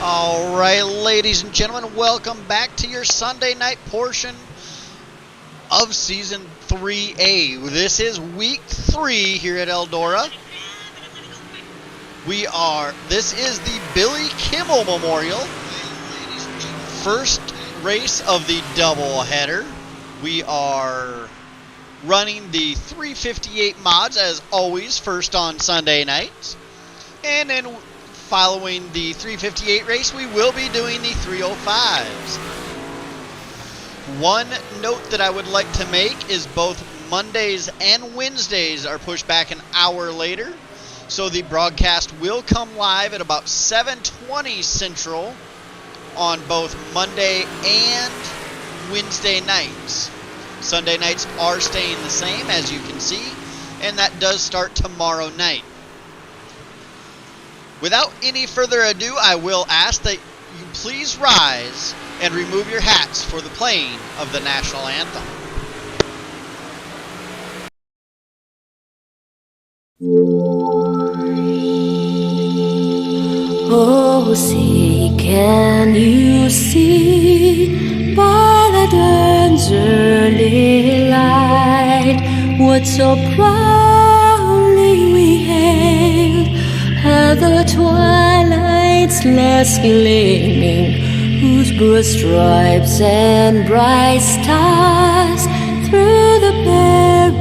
All right, ladies and gentlemen, welcome back to your Sunday night portion of Season 3A. This is Week 3 here at Eldora. This is the Billy Kimmel Memorial, first race of the doubleheader. We are running the 358 mods, as always, first on Sunday nights. And then following the 358 race, we will be doing the 305s. One note that I would like to make is both Mondays and Wednesdays are pushed back an hour later. So the broadcast will come live at about 7:20 Central on both Monday and Wednesday nights. Sunday nights are staying the same, as you can see, and that does start tomorrow night. Without any further ado, I will ask that you please rise and remove your hats for the playing of the national anthem. Oh, see, can you see by the dawn's early light what so proudly we hailed at the twilight's last gleaming, whose broad stripes and bright stars through the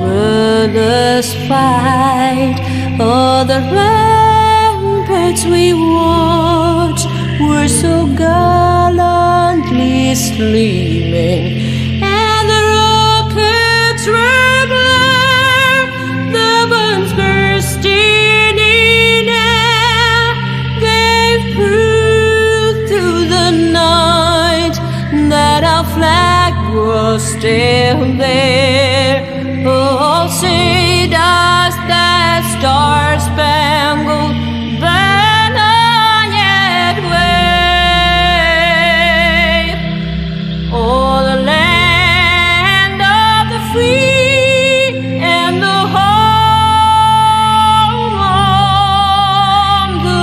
perilous fight all the ramparts we watched were so gallantly streaming, and the rockets rumbling, the bombs bursting in air, gave proof through the night that our flag was still there. Oh, say does that star-spangled banner yet wave? Oh, the land of the free and the home of the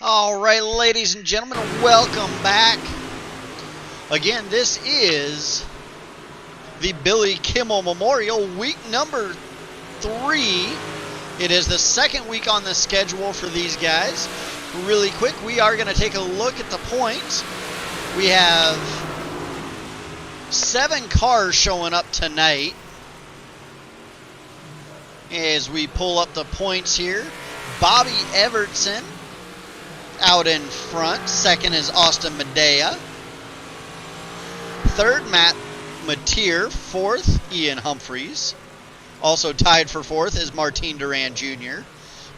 All right, ladies and gentlemen, welcome back. Again, this is the Billy Kimmel Memorial, week number 3. It is the second week on the schedule for these guys. Really quick, we are going to take a look at the points. We have 7 cars showing up tonight. As we pull up the points here, Bobby Evertson out in front. Second is Austin Medea. Third, Matt Mateer. Fourth, Ian Humphreys. Also tied for fourth is Martin Duran Jr.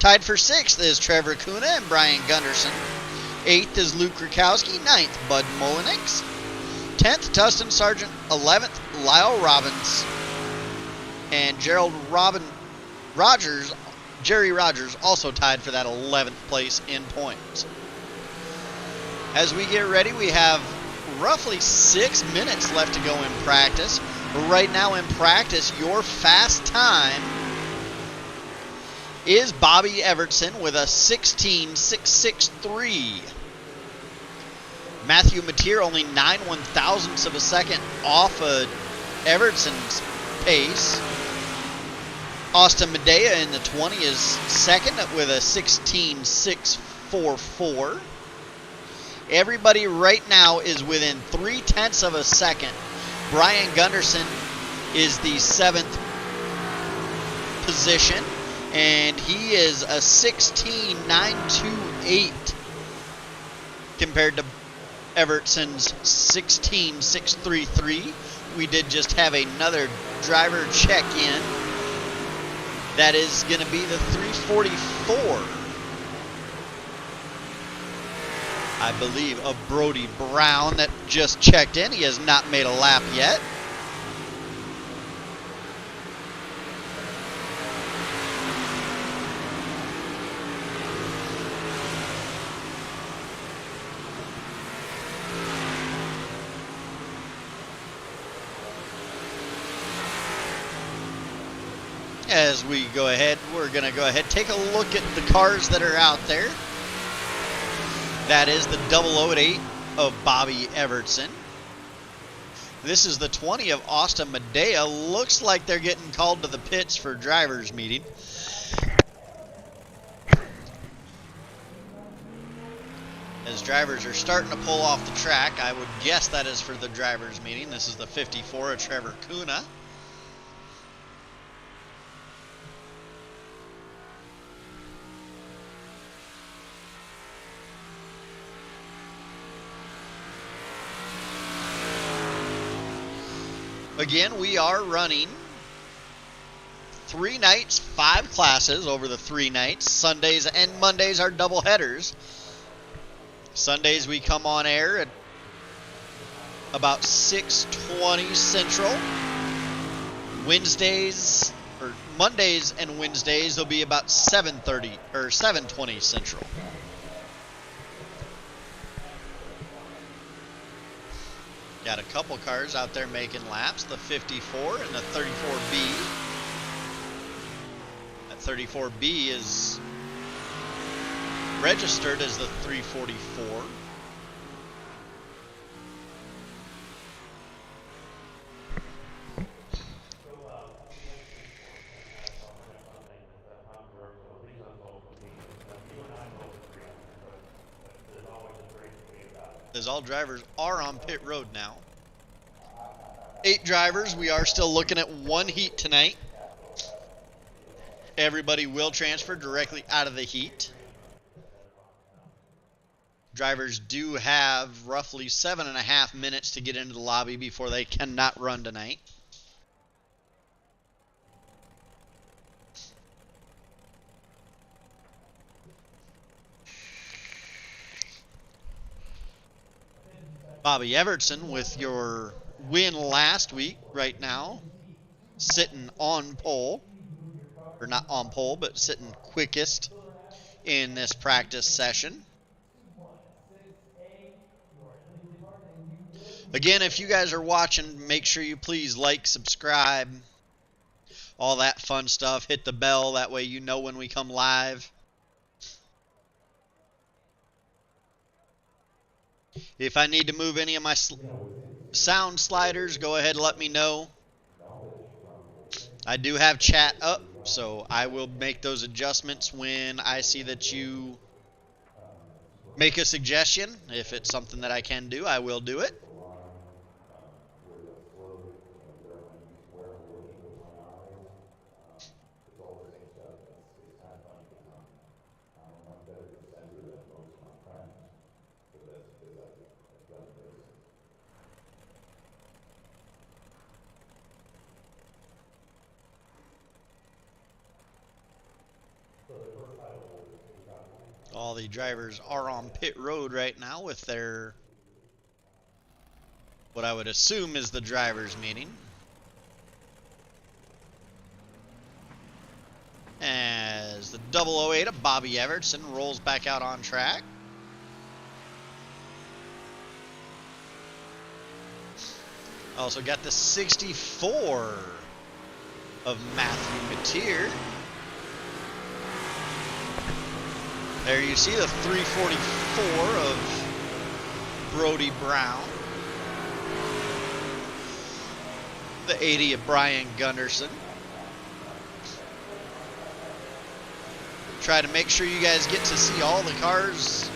Tied for sixth is Trevor Kuna and Brian Gunderson. Eighth is Luke Krakowski. Ninth, Bud Molinix. 10th, Tustin Sargent. 11th, Lyle Robbins. And Jerry Rogers also tied for that 11th place in points. As we get ready, we have roughly 6 minutes left to go in practice. Right now in practice, your fast time is Bobby Evertson with a 16.663. Matthew Mateer only 9/1,000ths of a second off of Evertson's pace. Austin Medea in the 20 is second with a 16.644. Everybody right now is within 0.3 of a second. Brian Gunderson is the 7th position, and he is a 16.928 compared to Evertson's 16.633. We did just have another driver check in. That is going to be the 344. I believe of Brody Brown that just checked in. He has not made a lap yet. As we go ahead, we're going to go ahead take a look at the cars that are out there. That is the 008 of Bobby Evertson. This is the 20 of Austin Medea. Looks like they're getting called to the pits for drivers meeting. As drivers are starting to pull off the track, I would guess that is for the drivers meeting. This is the 54 of Trevor Kuna. Again, we are running 3 nights, 5 classes over the 3 nights. Sundays and Mondays are double headers. Sundays we come on air at about 6:20 Central. Mondays and Wednesdays will be about 7:30 or 7:20 Central. Got a couple cars out there making laps, the 54 and the 34B. That 34B is registered as the 344. As all drivers are on pit road now. 8 drivers. We are still looking at 1 heat tonight. Everybody will transfer directly out of the heat. Drivers do have roughly 7.5 minutes to get into the lobby before they cannot run tonight. Bobby Evertson with your win last week right now, sitting on pole, or not on pole, but sitting quickest in this practice session. Again, if you guys are watching, make sure you please like, subscribe, all that fun stuff. Hit the bell, that way you know when we come live. If I need to move any of my sound sliders, go ahead and let me know. I do have chat up, so I will make those adjustments when I see that you make a suggestion. If it's something that I can do, I will do it. All the drivers are on pit road right now with their, what I would assume is the drivers meeting. As the 008 of Bobby Evertson rolls back out on track. Also got the 64 of Matthew Mateer. There you see the 344 of Brody Brown. The 80 of Brian Gunderson. Try to make sure you guys get to see all the cars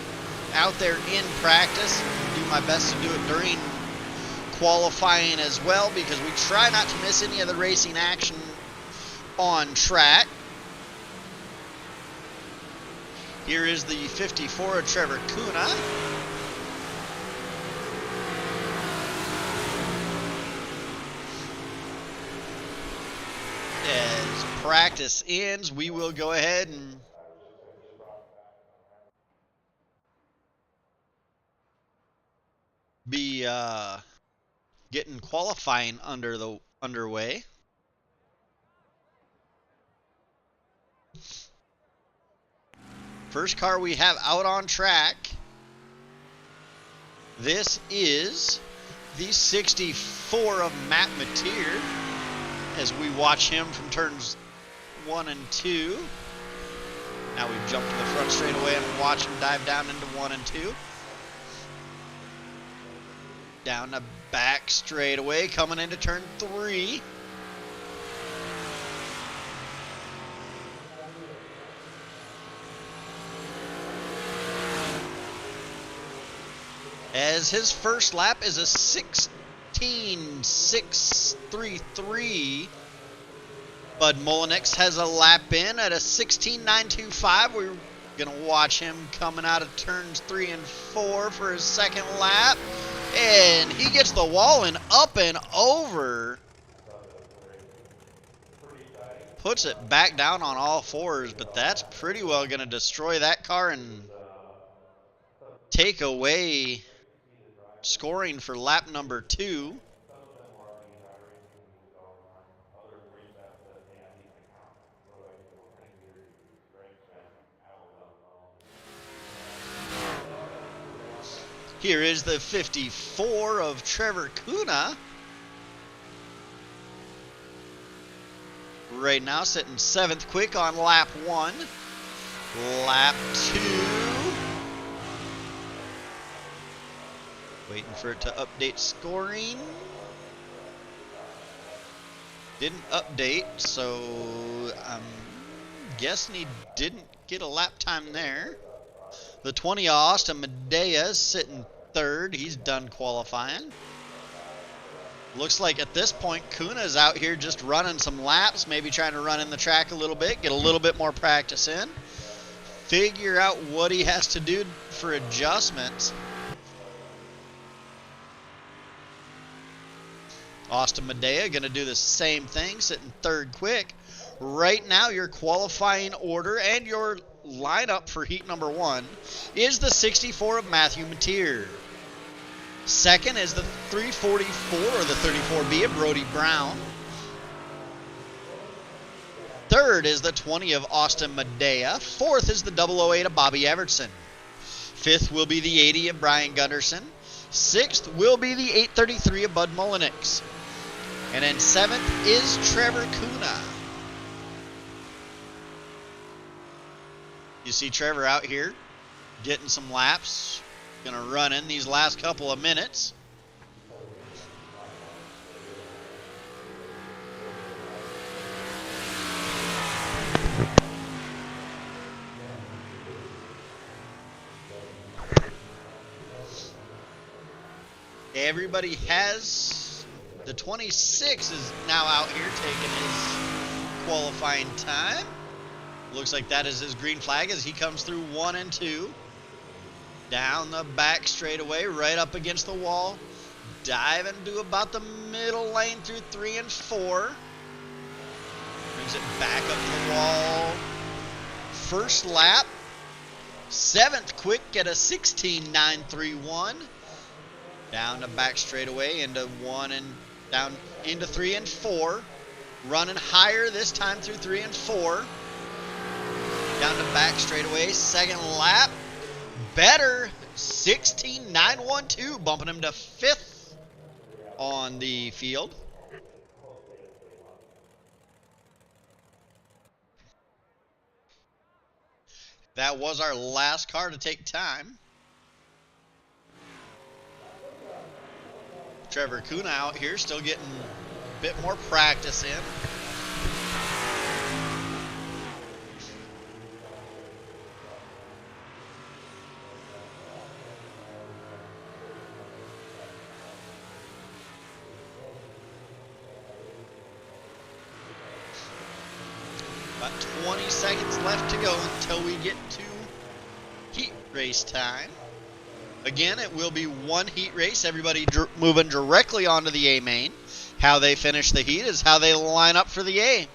out there in practice. Do my best to do it during qualifying as well, because we try not to miss any of the racing action on track. Here is the 54 of Trevor Kuna. As practice ends, we will go ahead and be getting qualifying underway. First car we have out on track. This is the 64 of Matt Mateer, as we watch him from turns 1 and 2. Now we've jumped to the front straightaway and watch him dive down into 1 and 2. Down the back straightaway, coming into turn 3. As his first lap is a 16.633. Bud Mullenix has a lap in at a 16.925. We're going to watch him coming out of turns 3 and 4 for his second lap. And he gets the wall and up and over. Puts it back down on all fours, but that's pretty well going to destroy that car and take away scoring for lap number 2. Here is the 54 of Trevor Kuna. Right now sitting 7th quick on lap 1. Lap 2. Waiting for it to update scoring. Didn't update, so I'm guessing he didn't get a lap time there. The 20 of Austin Medea is sitting 3rd. He's done qualifying. Looks like at this point Kuna's out here just running some laps, maybe trying to run in the track a little bit, get a little bit more practice in, figure out what he has to do for adjustments. Austin Medea going to do the same thing, sitting 3rd quick. Right now, your qualifying order and your lineup for heat number 1 is the 64 of Matthew Mateer. Second is the 344 or the 34B of Brody Brown. Third is the 20 of Austin Medea. Fourth is the 008 of Bobby Evertson. Fifth will be the 80 of Brian Gunderson. Sixth will be the 833 of Bud Mullenix. And then 7th is Trevor Kuna. You see Trevor out here getting some laps. Going to run in these last couple of minutes. Everybody has, the 26 is now out here taking his qualifying time. Looks like that is his green flag as he comes through 1 and 2. Down the back straightaway, right up against the wall. Diving to about the middle lane through 3 and 4. Brings it back up the wall. First lap. 7th quick at a 16.931. Down the back straightaway into 1 and down into 3 and 4. Running higher this time through 3 and 4. Down the back straightaway, second lap. Better, 16.912, bumping him to 5th on the field. That was our last car to take time. Trevor Kuna out here, still getting a bit more practice in. About 20 seconds left to go until we get to heat race time. Again, it will be one heat race. Everybody moving directly onto the A main. How they finish the heat is how they line up for the A.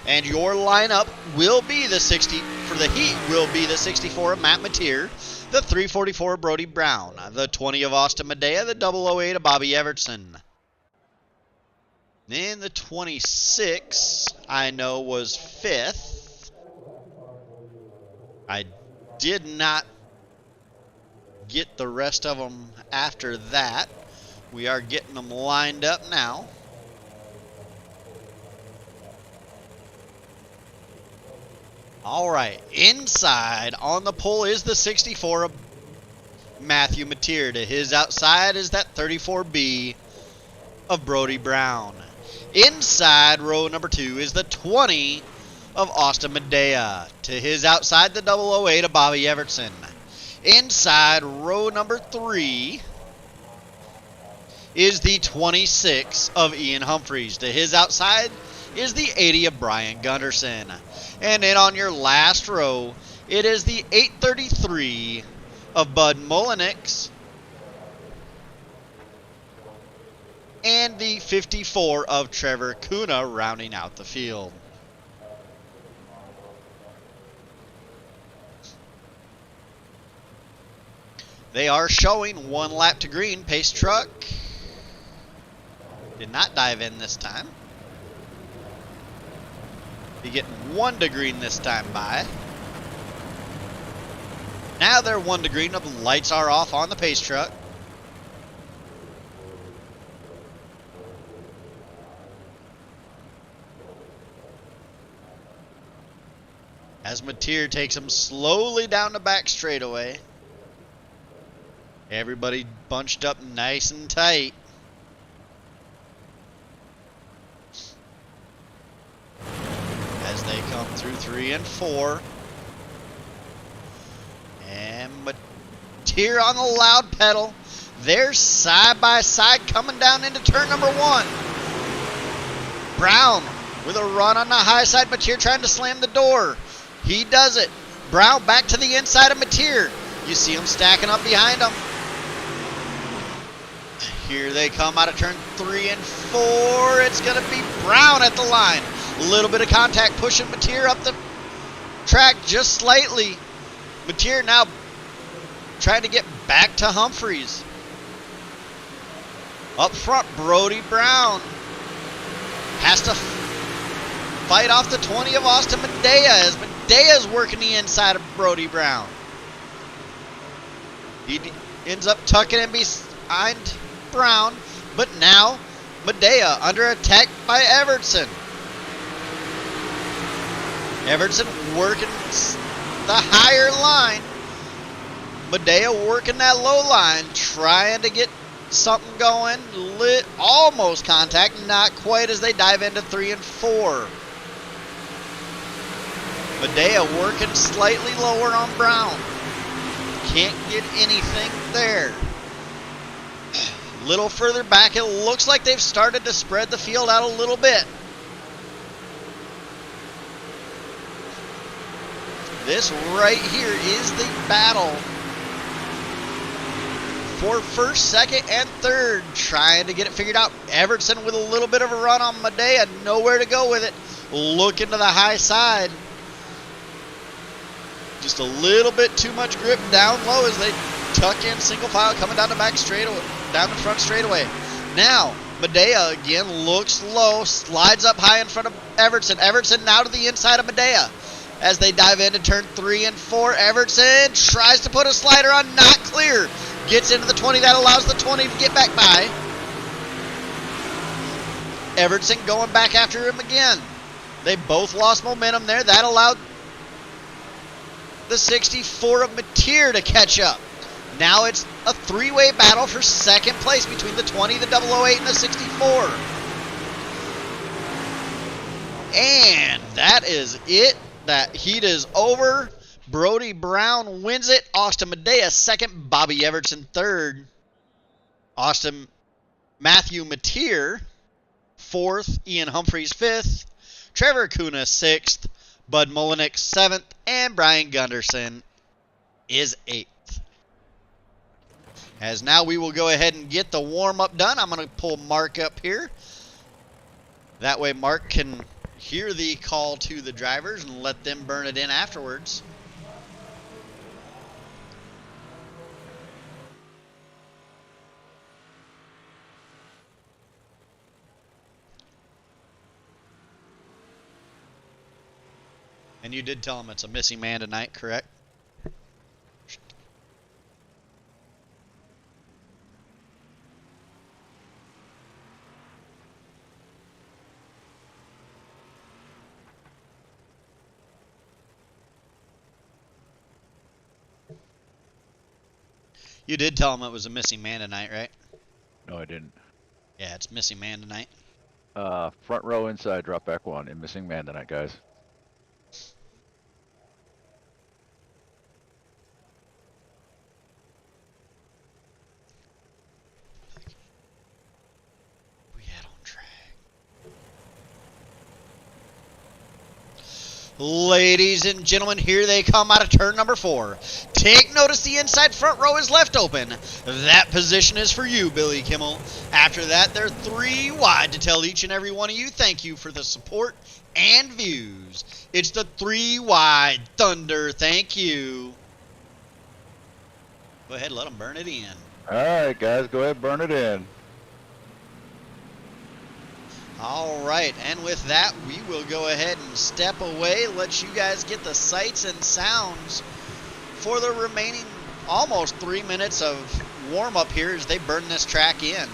And your lineup will be the 60 for the heat will be the 64 of Matt Mateer, the 344 of Brody Brown, the 20 of Austin Medea, the 008 of Bobby Evertson. Then the 26 I know was 5th. I did not get the rest of them after that. We are getting them lined up now. All right, inside on the pole is the 64 of Matthew Mateer. To his outside is that 34B of Brody Brown. Inside row number 2 is the 20 of Austin Medea. To his outside, the 008 of Bobby Evertson. Inside row number 3 is the 26 of Ian Humphreys. To his outside is the 80 of Brian Gunderson. And then on your last row, it is the 833 of Bud Mullenix. And the 54 of Trevor Kuna rounding out the field. They are showing 1 lap to green. Pace truck did not dive in this time. Be getting 1 to green this time by. Now they're 1 to green. The lights are off on the pace truck. As Mateer takes him slowly down the back straightaway. Everybody bunched up nice and tight. As they come through 3 and 4. And Mateer on the loud pedal. They're side by side coming down into turn number 1. Brown with a run on the high side. Mateer trying to slam the door. He does it. Brown back to the inside of Mateer. You see him stacking up behind him. Here they come out of turn 3 and 4. It's going to be Brown at the line. A little bit of contact pushing Mateer up the track just slightly. Mateer now trying to get back to Humphreys. Up front, Brody Brown has to fight off the 20 of Austin Medea as Medea's working the inside of Brody Brown. He ends up tucking in behind Brown, but now Medea under attack by Evertson. Evertson working the higher line. Medea working that low line, trying to get something going. Almost contact, not quite as they dive into 3 and 4. Medea working slightly lower on Brown. Can't get anything there. A little further back, it looks like they've started to spread the field out a little bit. This right here is the battle for first, second, and third. Trying to get it figured out. Evertson with a little bit of a run on Medea. Nowhere to go with it. Looking to the high side. Just a little bit too much grip down low as they tuck in single file coming down the back straightaway, down the front straightaway. Now, Medea again looks low, slides up high in front of Evertson. Evertson now to the inside of Medea. As they dive into turn 3 and 4, Evertson tries to put a slider on, not clear. Gets into the 20. That allows the 20 to get back by. Everton going back after him again. They both lost momentum there. That allowed the 64 of Mateer to catch up. Now it's a three-way battle for second place between the 20, the 008, and the 64. And that is it. That heat is over. Brody Brown wins it. Austin Medea second. Bobby Everton third. Matthew Mateer fourth. Ian Humphreys fifth. Trevor Kuna sixth. Bud Mullenix seventh. And Brian Gunderson is eighth. As now we will go ahead and get the warm-up done. I'm going to pull Mark up here. That way Mark can hear the call to the drivers and let them burn it in afterwards. And you did tell them it's a missing man tonight, correct? You did tell him it was a missing man tonight, right? No, I didn't. Yeah, it's missing man tonight. Front row inside, drop back one, and missing man tonight, guys. We had on track. Ladies and gentlemen, here they come out of turn number 4. Take notice the inside front row is left open. That position is for you, Billy Kimmel. After that, they're 3 wide to tell each and every one of you thank you for the support and views. It's the 3 wide Thunder. Thank you. Go ahead, let them burn it in. All right, guys, go ahead, burn it in. All right, and with that, we will go ahead and step away, let you guys get the sights and sounds for the remaining almost 3 minutes of warm-up here as they burn this track in.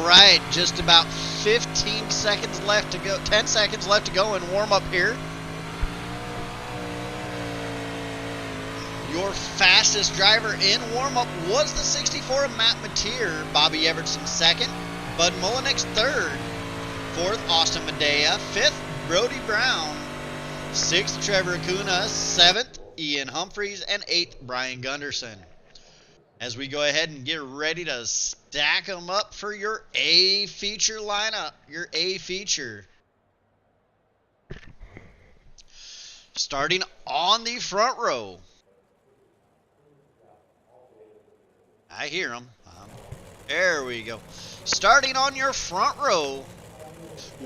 right, just about 15 seconds left to go, 10 seconds left to go in warm-up here. Your fastest driver in warm-up was the 64 of Matt Mateer. Bobby Evertson second, Bud Mullenix third, fourth Austin Medea, fifth Brody Brown, sixth Trevor Acuna, seventh Ian Humphreys, and eighth Brian Gunderson. As we go ahead and get ready to stack them up for your A feature lineup, your A feature. Starting on the front row. I hear them. There we go. Starting on your front row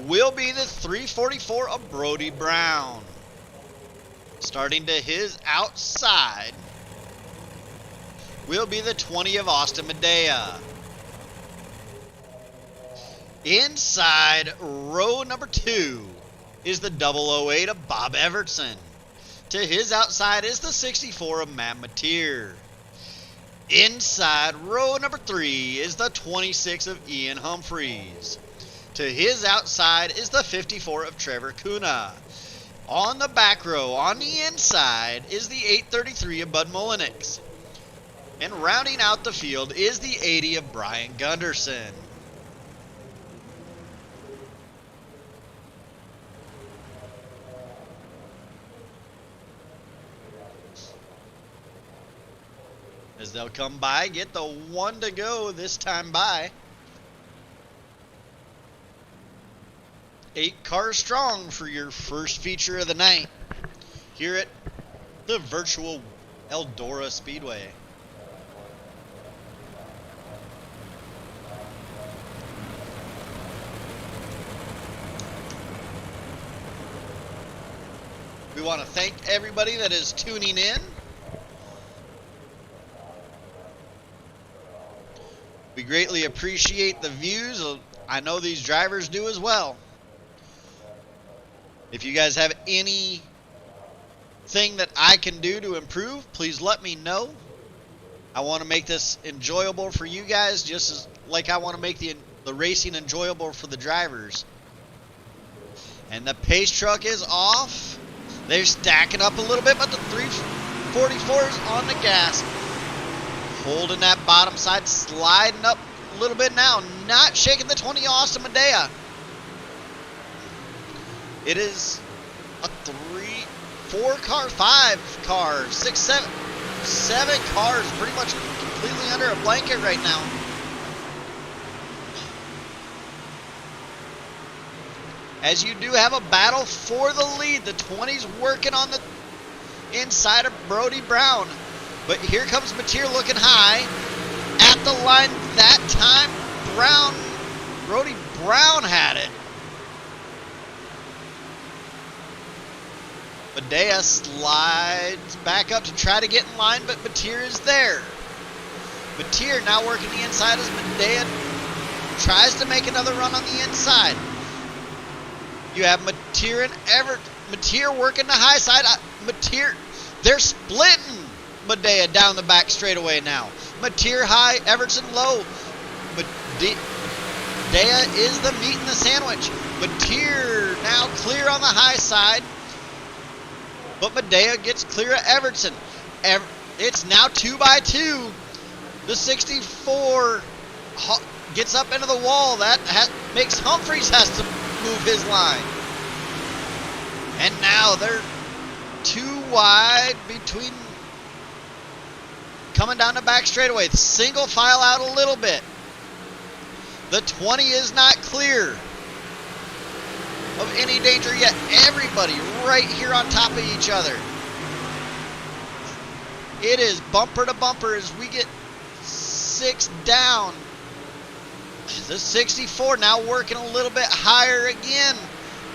will be the 344 of Brody Brown. Starting to his outside will be the 20 of Austin Medea. Inside row number 2 is the 008 of Bob Evertson. To his outside is the 64 of Matt Mateer. Inside row number 3 is the 26 of Ian Humphreys. To his outside is the 54 of Trevor Kuna. On the back row, on the inside, is the 833 of Bud Mullenix. And rounding out the field is the 80 of Brian Gunderson. As they'll come by, get the 1 to go this time by. 8 cars strong for your first feature of the night here at the virtual Eldora Speedway. We want to thank everybody that is tuning in. We greatly appreciate the views. I know these drivers do as well. If you guys have anything that I can do to improve, please let me know. I want to make this enjoyable for you guys, just as like I want to make the racing enjoyable for the drivers. And the pace truck is off. They're stacking up a little bit, but the 344 is on the gas. Holding that bottom side, sliding up a little bit now. Not shaking the 20 Austin Medea. It is a 5 cars, 6, 7 cars, pretty much completely under a blanket right now. As you do have a battle for the lead. The 20's working on the inside of Brody Brown. But here comes Mateer looking high. At the line that time, Brody Brown had it. Medea slides back up to try to get in line, but Mateer is there. Mateer now working the inside as Medea tries to make another run on the inside. You have Mateer and Mateer working the high side. Mateer, they're splitting Medea down the back straightaway now. Mateer high, Evertson low. Medea is the meat in the sandwich. Mateer now clear on the high side. But Medea gets clear of Evertson. It's now 2 by 2. The 64 gets up into the wall. That makes Humphreys has to move his line. And now they're 2 wide between coming down the back straightaway. Single file out a little bit. The 20 is not clear of any danger yet. Everybody right here on top of each other. It is bumper to bumper as we get 6 down. The 64 now working a little bit higher again,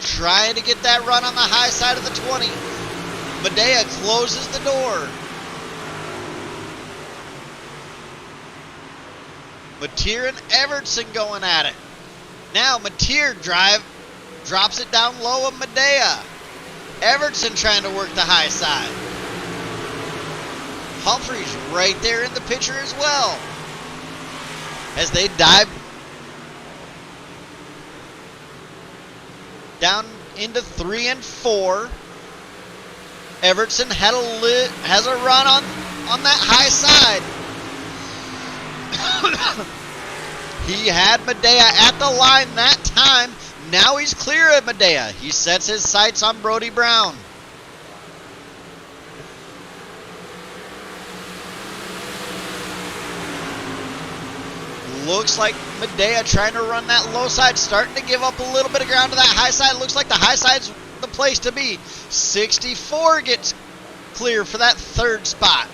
trying to get that run on the high side of the 20. Medea closes the door. Mateer and Evertson going at it. Now Mateer drops it down low of Medea. Evertson trying to work the high side. Humphreys right there in the picture as well. As they dive down into 3 and 4. Evertson has a run on that high side. He had Medea at the line that time. Now he's clear of Medea. He sets his sights on Brody Brown. Looks like Medea trying to run that low side, starting to give up a little bit of ground to that high side. Looks like the high side's the place to be. 64 gets clear for that third spot.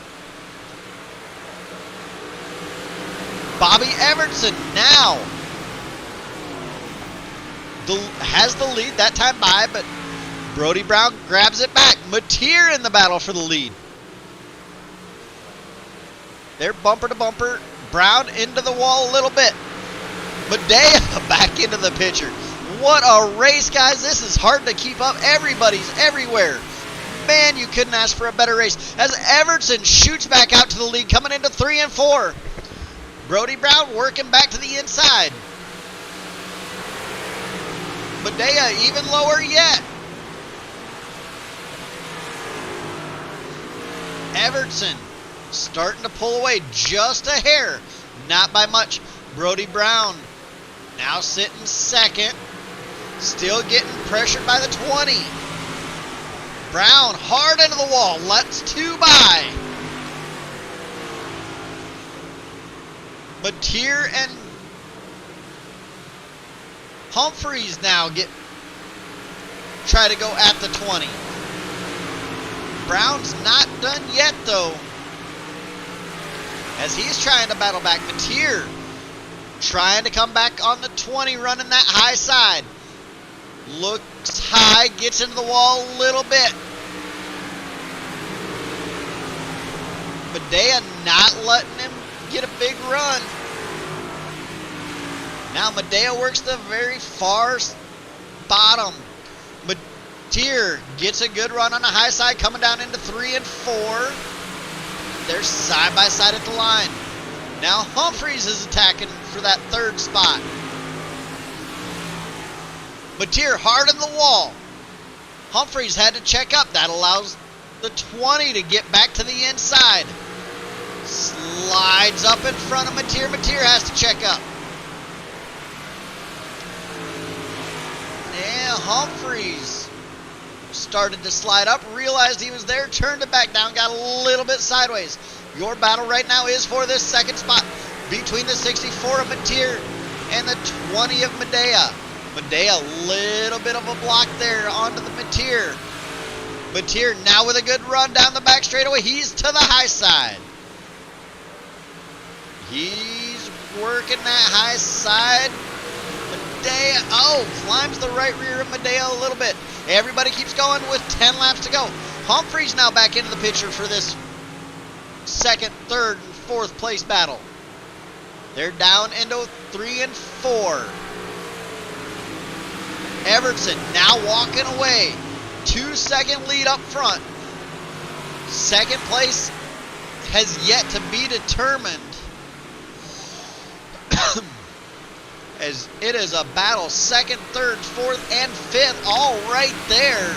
Bobby Evertson now has the lead that time by, but Brody Brown grabs it back. Mateer in the battle for the lead. They're bumper to bumper. Brown into the wall a little bit. Medea back into the picture. What a race, guys. This is hard to keep up. Everybody's everywhere. Man, you couldn't ask for a better race. As Evertson shoots back out to the lead, coming into 3 and 4. Brody Brown working back to the inside. Medea even lower yet. Evertson starting to pull away just a hair. Not by much. Brody Brown now sitting second. Still getting pressured by the 20. Brown hard into the wall. Lets 2 by. Mateer and Humphreys now try to go at the 20. Brown's not done yet though, as he's trying to battle back. Mateer trying to come back on the 20, running that high side. Looks high, gets into the wall a little bit. Medea not letting him get a big run. Now Medea works the very far bottom. Mateer gets a good run on the high side, coming down into 3 and 4. They're side by side at the line. Now Humphreys is attacking for that third spot. Mateer hard in the wall. Humphreys had to check up. That allows the 20 to get back to the inside. Slides up in front of Mateer. Mateer has to check up. Yeah, Humphreys started to slide up, realized he was there, turned it back down, got a little bit sideways. Your battle right now is for this second spot between the 64 of Mateer and the 20 of Medea. Medea, a little bit of a block there onto the Mateer. Mateer now with a good run down the back straightaway. He's to the high side. He's working that high side. Medea, climbs the right rear of Medea a little bit. Everybody keeps going with 10 laps to go. Humphreys now back into the picture for this second, third, and fourth place battle. They're down into 3 and 4. Evertson now walking away. 2-second lead up front. Second place has yet to be determined. As it is a battle, second, third, fourth, and fifth, all right there.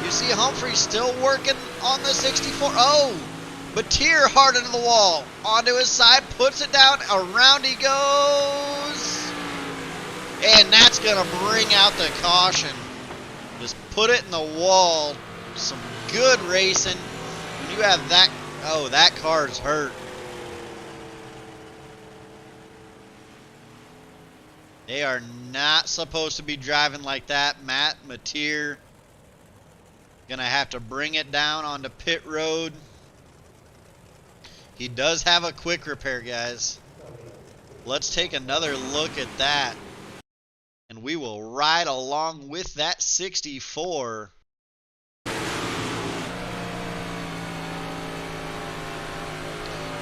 You see Humphrey still working on the 64. Mateer hard into the wall. Onto his side, puts it down, around he goes. And that's going to bring out the caution. Just put it in the wall. Some good racing. When you have that, that car's hurt. They are not supposed to be driving like that. Matt Mateer gonna have to bring it down onto pit road. He does have a quick repair, guys. Let's take another look at that. And we will ride along with that 64.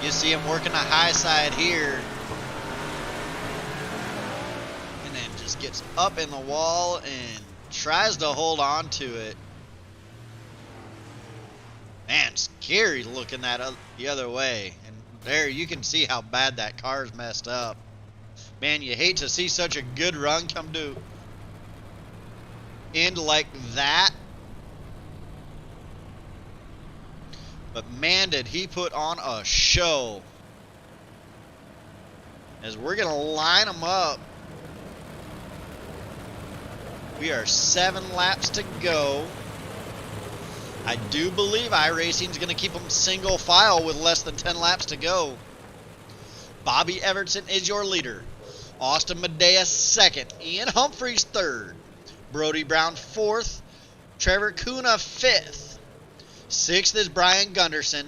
You see him working the high side here. And then just gets up in the wall and tries to hold on to it. Man, scary looking that the other way. And there you can see how bad that car's messed up. Man, you hate to see such a good run come to end like that. But man, did he put on a show. As we're going to line them up. We are 7 laps to go. I do believe iRacing's going to keep them single file with less than 10 laps to go. Bobby Everton is your leader. Austin Medea second. Ian Humphreys third. Brody Brown fourth. Trevor Kuna fifth. Sixth is Brian Gunderson.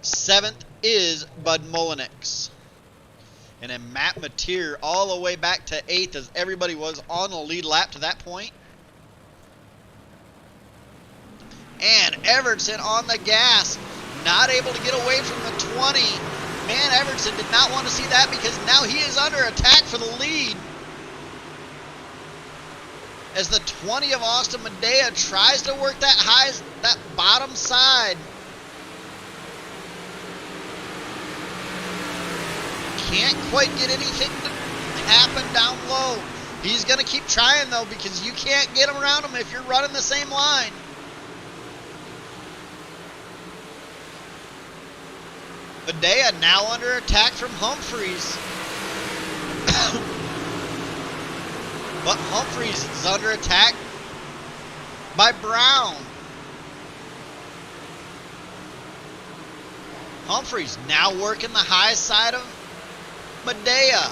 Seventh is Bud Molinix. And then Matt Mateer all the way back to 8th as everybody was on the lead lap to that point. And Everton on the gas. Not able to get away from the 20. Man, Everton did not want to see that because now he is under attack for the lead. As the 20 of Austin Medea tries to work that bottom side. Can't quite get anything to happen down low. He's going to keep trying, though, because you can't get around him if you're running the same line. Medea now under attack from Humphreys. But Humphreys is under attack by Brown. Humphreys now working the high side of Medea.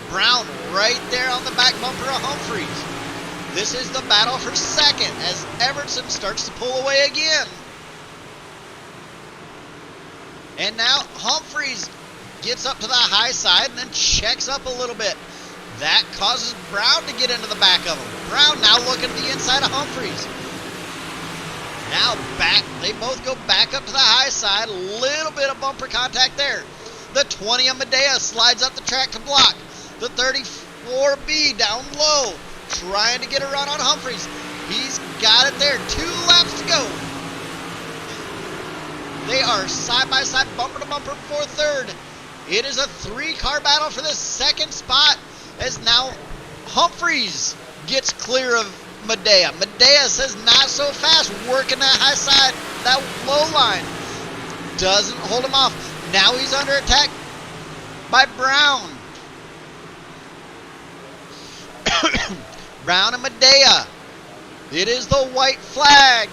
Brown right there on the back bumper of Humphreys. This is the battle for second as Everton starts to pull away again. And now Humphreys gets up to the high side and then checks up a little bit. That causes Brown to get into the back of him. Brown now looking at the inside of Humphreys. Now back, they both go back up to the high side. A little bit of bumper contact there. The 20 of Medea slides up the track to block. The 34B down low, trying to get a run on Humphreys. He's got it there. 2 laps to go. They are side by side, bumper to bumper for third. It is a 3-car battle for the second spot as now Humphreys gets clear of Medea. Medea says not so fast, working that high side, that low line. Doesn't hold him off. Now he's under attack by Brown. Brown and Medea. It is the white flag.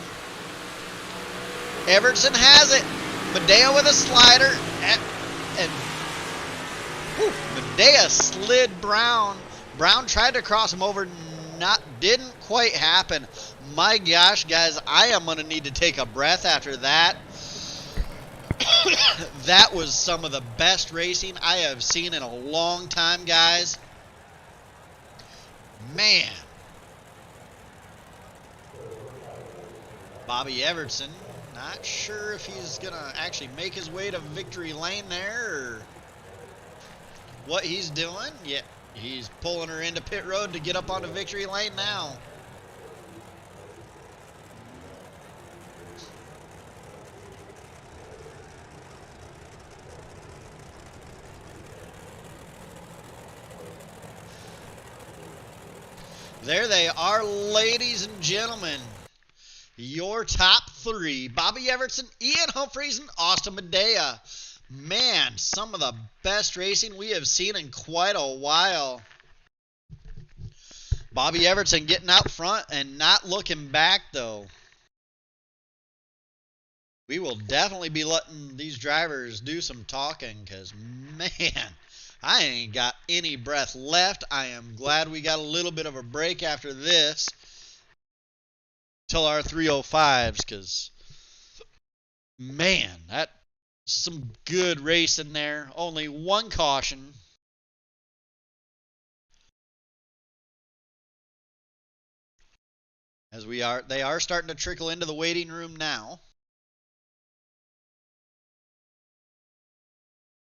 Everton has it. Medea with a slider. And Medea slid Brown. Brown tried to cross him over. Didn't quite happen. My gosh, guys, I am going to need to take a breath after that. That was some of the best racing I have seen in a long time, guys. Man. Bobby Everton, not sure if he's going to actually make his way to victory lane there or what he's doing. Yeah, he's pulling her into pit road to get up onto victory lane now. There they are, ladies and gentlemen. Your top 3. Bobby Everton, Ian Humphreys, and Austin Medea. Man, some of the best racing we have seen in quite a while. Bobby Everton getting out front and not looking back, though. We will definitely be letting these drivers do some talking because, man, I ain't got any breath left. I am glad we got a little bit of a break after this till our 305s because, man, that's some good racing there. Only 1 caution. As they are starting to trickle into the waiting room now.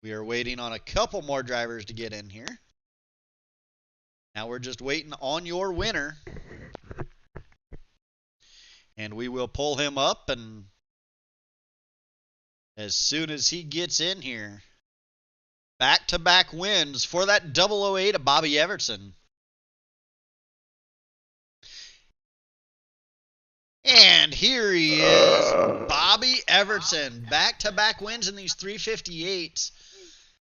We are waiting on a couple more drivers to get in here. Now we're just waiting on your winner. And we will pull him up, and as soon as he gets in here, Back-to-back wins for that 008 of Bobby Everson. And here he is, Bobby Everson. Back-to-back wins in these 358s.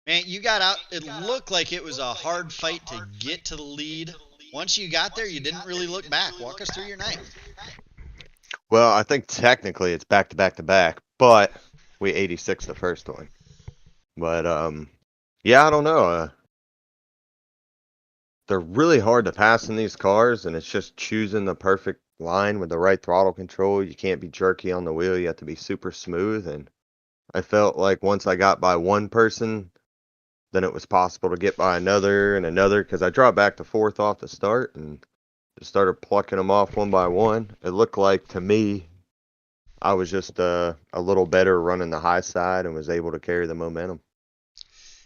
Man, you got out. It looked like it was a hard fight to get to the lead. Once you got there, you didn't really look back. Walk us through your night. Well, I think technically it's back to back to back, but we 86 the first one. But yeah, I don't know. They're really hard to pass in these cars, and it's just choosing the perfect line with the right throttle control. You can't be jerky on the wheel. You have to be super smooth. And I felt like once I got by one person, then it was possible to get by another and another, because I dropped back to fourth off the start and just started plucking them off one by one. It looked like, to me, I was just a little better running the high side and was able to carry the momentum.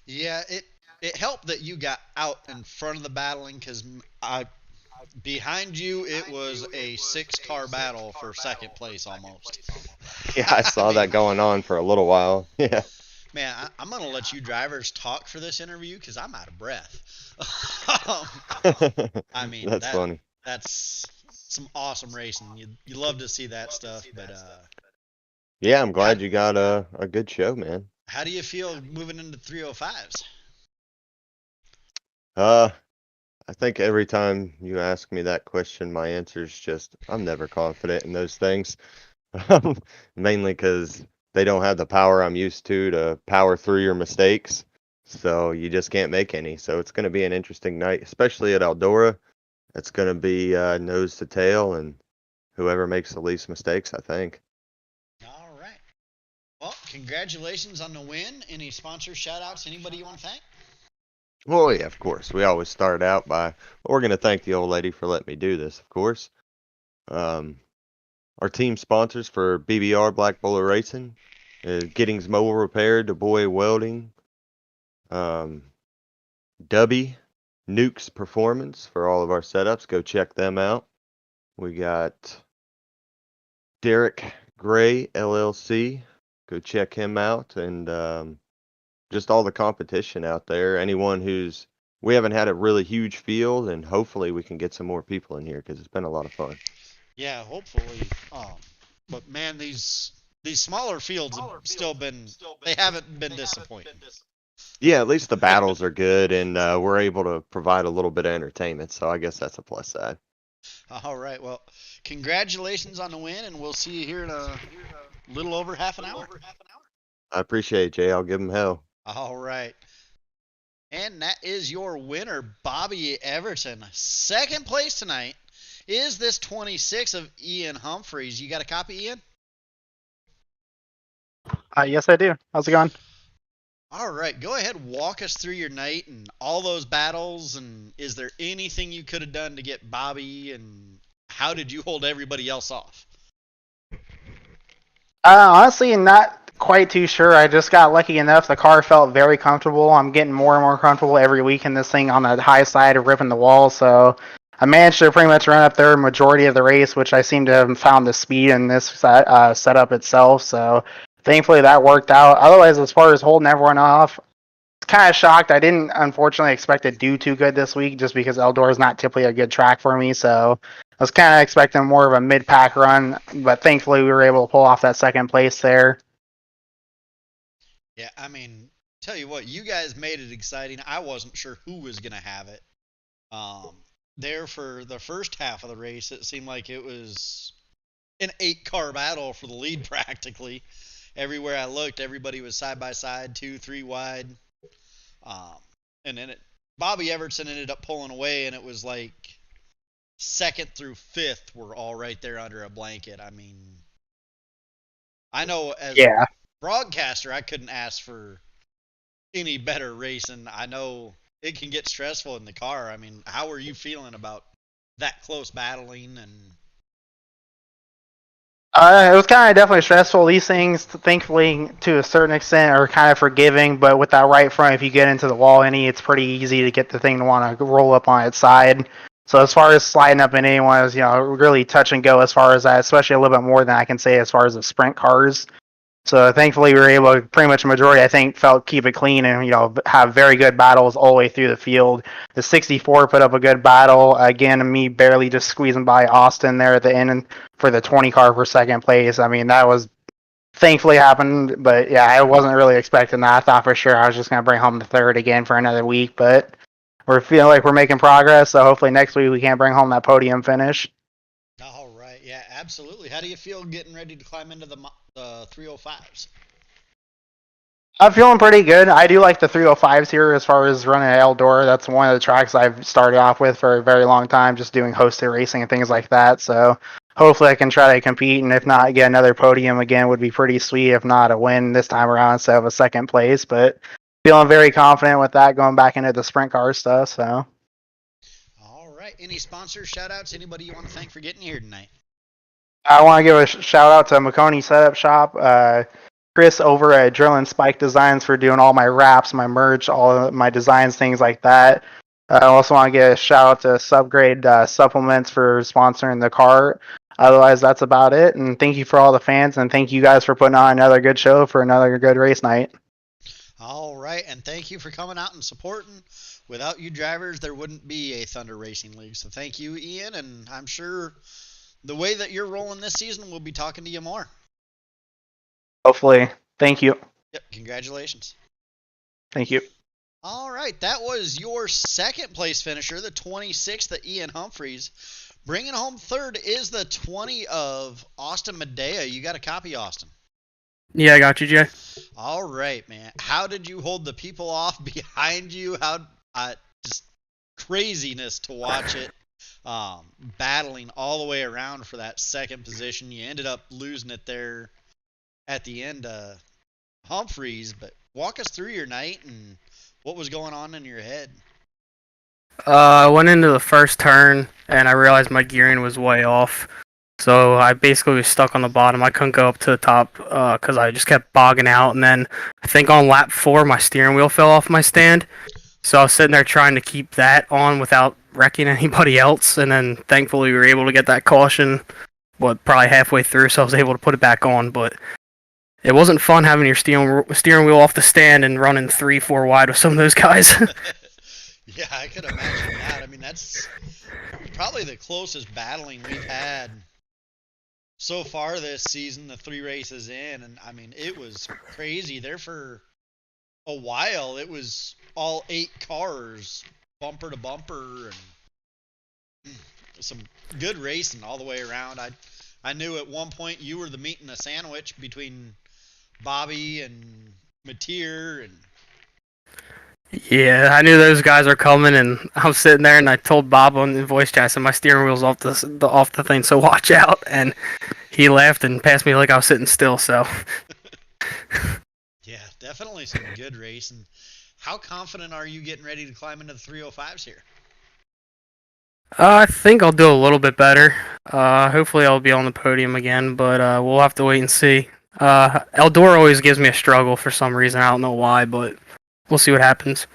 Yeah, it helped that you got out in front of the battling, because behind you it was a 6-car battle for second place almost. Yeah, I saw that going on for a little while. Yeah. Man, I'm going to let you drivers talk for this interview because I'm out of breath. I mean, that's funny. That's some awesome racing. You love to see that stuff, but yeah, I'm glad you got a good show, man. How do you feel moving into 305s? I think every time you ask me that question, my answer is just, I'm never confident in those things. Mainly because they don't have the power I'm used to power through your mistakes. So you just can't make any. So it's going to be an interesting night, especially at Eldora. It's going to be nose to tail, and whoever makes the least mistakes, I think. All right. Well, congratulations on the win. Any sponsor shout-outs? Anybody you want to thank? Well, yeah, of course. We always start out by, we're going to thank the old lady for letting me do this, of course. Our team sponsors for BBR Black Bowler Racing is Giddings Mobile Repair, DuBois Welding, Dubby, Nukes Performance for all of our setups. Go check them out. We got Derek Gray, LLC. Go check him out. And just all the competition out there. Anyone we haven't had a really huge field, and hopefully we can get some more people in here because it's been a lot of fun. Yeah, hopefully. But man, these smaller fields have still been, they haven't been disappointing. Yeah, at least the battles are good, and we're able to provide a little bit of entertainment, so I guess that's a plus side. All right, well, congratulations on the win, and we'll see you here in a little over half an hour. I appreciate it, Jay. I'll give him hell. All right. And that is your winner, Bobby Everson. Second place tonight is this 26 of Ian Humphreys. You got a copy, Ian? Yes, I do. How's it going? All right, go ahead, walk us through your night and all those battles, and is there anything you could have done to get Bobby, and how did you hold everybody else off? Honestly, not quite too sure. I just got lucky enough. The car felt very comfortable. I'm getting more and more comfortable every week in this thing on the high side of ripping the wall, so I managed to pretty much run up there majority of the race, which I seem to have found the speed in this setup itself, so thankfully that worked out. Otherwise, as far as holding everyone off, kind of shocked. I didn't unfortunately expect to do too good this week just because Eldora is not typically a good track for me, so I was kind of expecting more of a mid-pack run, but thankfully we were able to pull off that second place there. Yeah, I mean, tell you what, you guys made it exciting. I wasn't sure who was going to have it. There for the first half of the race, it seemed like it was an 8-car battle for the lead practically. Everywhere I looked, everybody was side by side, 2, 3 wide. And then Bobby Everson ended up pulling away, and it was like second through fifth were all right there under a blanket. I mean, I know as a broadcaster, I couldn't ask for any better racing. I know it can get stressful in the car. I mean, how are you feeling about that close battling? And it was kind of definitely stressful. These things, thankfully, to a certain extent, are kind of forgiving, but with that right front, if you get into the wall it's pretty easy to get the thing to want to roll up on its side. So as far as sliding up in anyone is, really touch and go as far as that, especially a little bit more than I can say as far as the sprint cars. So thankfully we were able to, pretty much a majority, I think, keep it clean and, have very good battles all the way through the field. The 64 put up a good battle. Again, me barely just squeezing by Austin there at the end for the 20 car for second place. I mean, that was thankfully happened, but yeah, I wasn't really expecting that. I thought for sure I was just going to bring home the third again for another week, but we're feeling like we're making progress, so hopefully next week we can bring home that podium finish. All right. Yeah, absolutely. How do you feel getting ready to climb into the 305s? I'm feeling pretty good. I do like the 305s here as far as running at Eldora. That's one of the tracks I've started off with for a very long time, just doing hosted racing and things like that. So hopefully I can try to compete, and if not, get another podium again would be pretty sweet. If not, a win this time around instead of a second place. But feeling very confident with that going back into the sprint car stuff. So. All right. Any sponsors, shout outs, anybody you want to thank for getting here tonight? I want to give a shout out to Maconi Setup Shop. Chris over at Drill and Spike Designs for doing all my wraps, my merch, all of my designs, things like that. I also want to give a shout out to Subgrade Supplements for sponsoring the cart. Otherwise, that's about it. And thank you for all the fans, and thank you guys for putting on another good show for another good race night. All right, and thank you for coming out and supporting. Without you drivers, there wouldn't be a Thunder Racing League. So thank you, Ian, and I'm sure the way that you're rolling this season, we'll be talking to you more. Hopefully. Thank you. Yep, congratulations. Thank you. All right, that was your second place finisher, the 26th, the Ian Humphreys. Bringing home third is the 20 of Austin Medea. You got a copy, Austin? Yeah, I got you, Jay. All right, man. How did you hold the people off behind you? How just craziness to watch it. Battling all the way around for that second position. You ended up losing it there at the end, Humphreys. But walk us through your night and what was going on in your head. I went into the first turn and I realized my gearing was way off. So I basically was stuck on the bottom. I couldn't go up to the top because I just kept bogging out. And then I think on lap 4, my steering wheel fell off my stand. So I was sitting there trying to keep that on without wrecking anybody else. And then thankfully we were able to get that caution, probably halfway through. So I was able to put it back on. But it wasn't fun having your steering wheel off the stand and running 3-4 wide with some of those guys. Yeah, I could imagine that. I mean, that's probably the closest battling we've had so far this season, the 3 races in. And, I mean, it was crazy. There for a while, it was all 8 cars, bumper to bumper, and some good racing all the way around. I knew at one point you were the meat in a sandwich between Bobby and Mateer and... Yeah, I knew those guys were coming, and I was sitting there, and I told Bob on the voice chat, I said, my steering wheel's off the thing, so watch out. And he laughed and passed me like I was sitting still. So. Yeah, definitely some good racing. How confident are you getting ready to climb into the 305s here? I think I'll do a little bit better. Hopefully I'll be on the podium again, but we'll have to wait and see. Eldora always gives me a struggle for some reason. I don't know why, but we'll see what happens.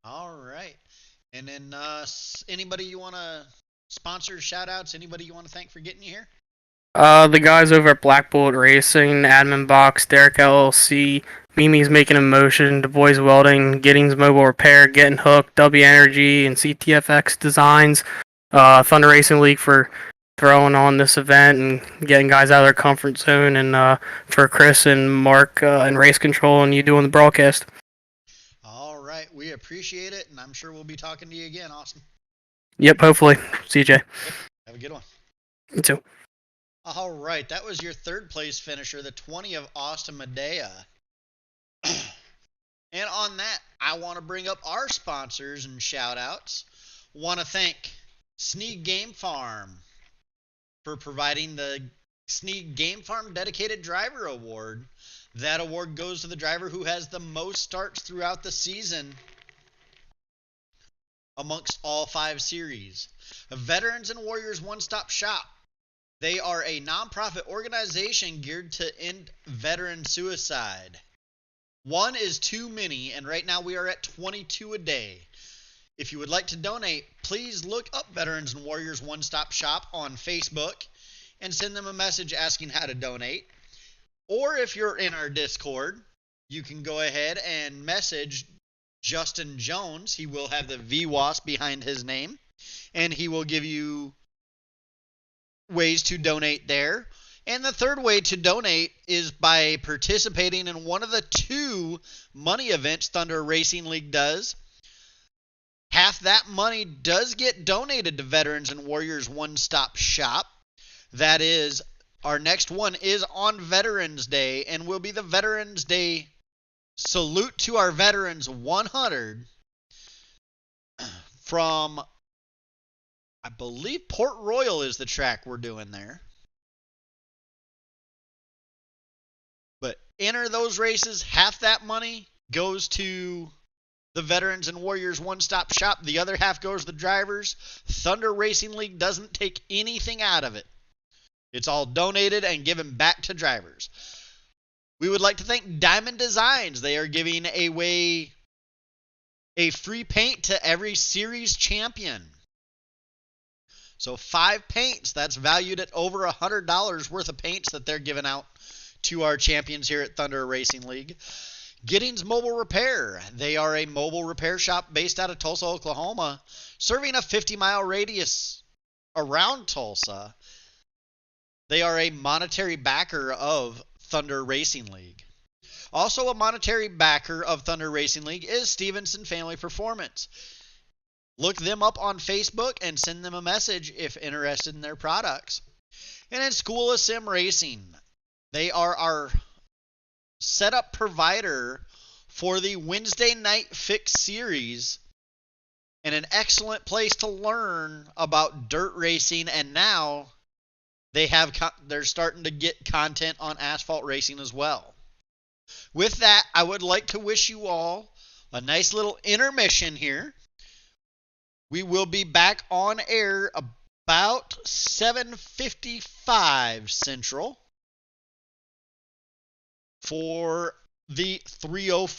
All right. And then anybody you want to sponsor, shout-outs, anybody you want to thank for getting you here? The guys over at Black Bullet Racing, Admin Box, Derek LLC, Mimi's Making a Motion, Du Bois Welding, Giddings Mobile Repair, Getting Hooked, W Energy, and CTFX Designs, Thunder Racing League for throwing on this event and getting guys out of their comfort zone, and for Chris and Mark and Race Control and you doing the broadcast. All right. We appreciate it, and I'm sure we'll be talking to you again, Austin. Yep, hopefully. See you, Jay. Yep. Have a good one. You too. All right, that was your third place finisher, the 20 of Austin Medea. And on that, I want to bring up our sponsors and shout-outs. Want to thank Sneak Game Farm for providing the Sneak Game Farm Dedicated Driver Award. That award goes to the driver who has the most starts throughout the season amongst all 5 series. A Veterans and Warriors one-stop shop. They are a nonprofit organization geared to end veteran suicide. 1 is too many, and right now we are at 22 a day. If you would like to donate, please look up Veterans and Warriors One Stop Shop on Facebook and send them a message asking how to donate. Or if you're in our Discord, you can go ahead and message Justin Jones. He will have the VWAS behind his name, and he will give you ways to donate there. And the third way to donate is by participating in one of the 2 money events Thunder Racing League does. Half that money does get donated to Veterans and Warriors One Stop Shop. That is, our next one is on Veterans Day, and will be the Veterans Day Salute to Our Veterans 100 from, I believe, Port Royal is the track we're doing there. But enter those races. Half that money goes to the Veterans and Warriors One Stop Shop. The other half goes to the drivers. Thunder Racing League doesn't take anything out of it. It's all donated and given back to drivers. We would like to thank Diamond Designs. They are giving away a free paint to every series champion. So 5 paints, that's valued at over $100 worth of paints that they're giving out to our champions here at Thunder Racing League. Giddings Mobile Repair. They are a mobile repair shop based out of Tulsa, Oklahoma, serving a 50-mile radius around Tulsa. They are a monetary backer of Thunder Racing League. Also a monetary backer of Thunder Racing League is Stevenson Family Performance. Look them up on Facebook and send them a message if interested in their products. And then School of Sim Racing. They are our setup provider for the Wednesday Night Fix series and an excellent place to learn about dirt racing, and now they're starting to get content on asphalt racing as well. With that, I would like to wish you all a nice little intermission here. We will be back on air about 7:55 Central for the 305